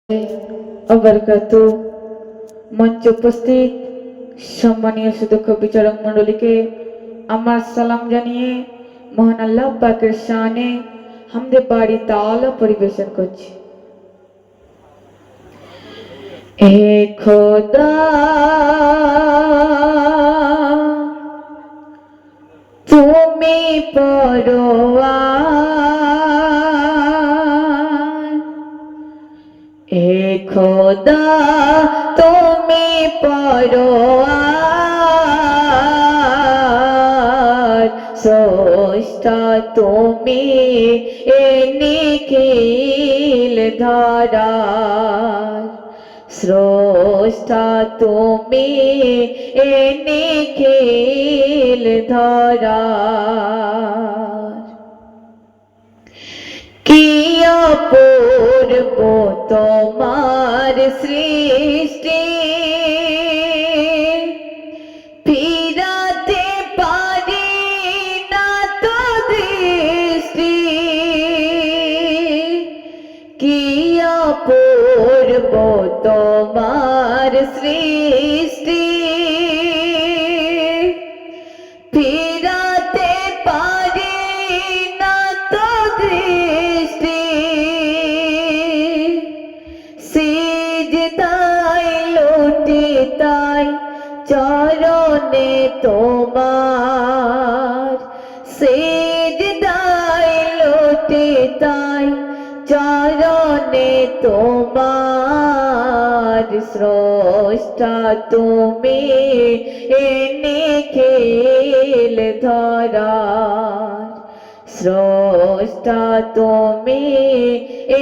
অবরকাতু মঞ্চ উপস্থিত সম্মানীয় সুদক্ষ বিচারক মণ্ডলীকে আমার সালাম জানিয়ে মহান আল্লাহ পাকের শানে হামদে বাড়ি তাআলা পরিবেশন করছি। হে খোদা তুমি পরোয়ার, হে খোদা তুমি পরোয়ার, স্রষ্টা তুমি এ নিখিল ধারার, স্রষ্টা তুমি এ নিখিল ধারার। কি অপূর্ব তোমার সৃষ্টি, ফিরাতে পারি না তো দৃষ্টি। কি অপূর্ব তোমার সৃষ্টি, ফিরাতে পারি না তো দৃষ্টি। সিজদায় লুটি তাই চরণে তোমার, সিজদায় লুটি তাই চরণে তোমার, স্রষ্টা তুমি এ নিখিল ধারার, স্রষ্টা তুমি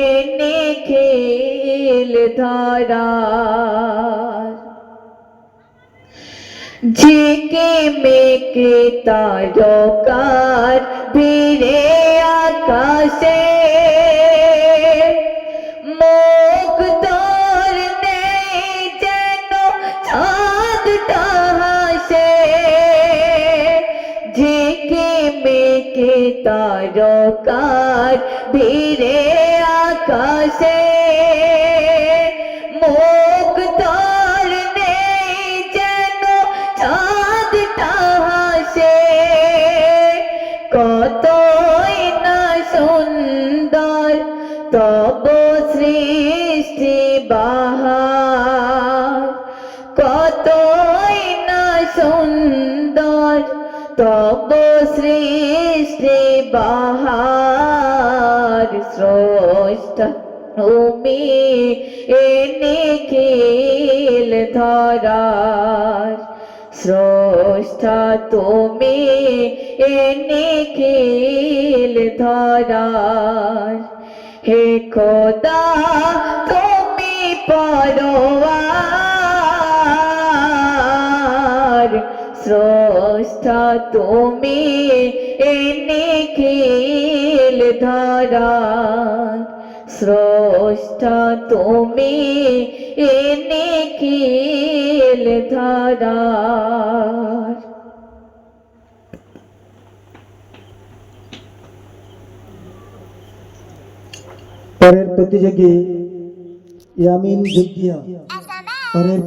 এ নিখিল ধারার। ঝিকে মেকে তারকার ভিড়ে আকাশে, মুগ্ধর নেই যেন চাঁদটা হাসে। ঝিকে মেকে তারকার ভিড়ে আকাশে, মুগ্ধর নেই যেন চাঁদটা হাসে। কতই না সুন্দর তব সৃষ্টি বাহার, কতই না সুন্দর তব সৃষ্টি বাহার, স্রষ্টা তুমি এ নিখিল ধারার, স্রষ্টা তুমি এ নিখিল ধারার। হে খোদা তুমি পরোয়ার, স্রষ্টা তুমি এ নিখিল ধারার, স্রষ্টা তুমি এ নিখিল ধারার। পরের প্রতিযোগী ইয়ামিন জিদ্দিয়া। পরের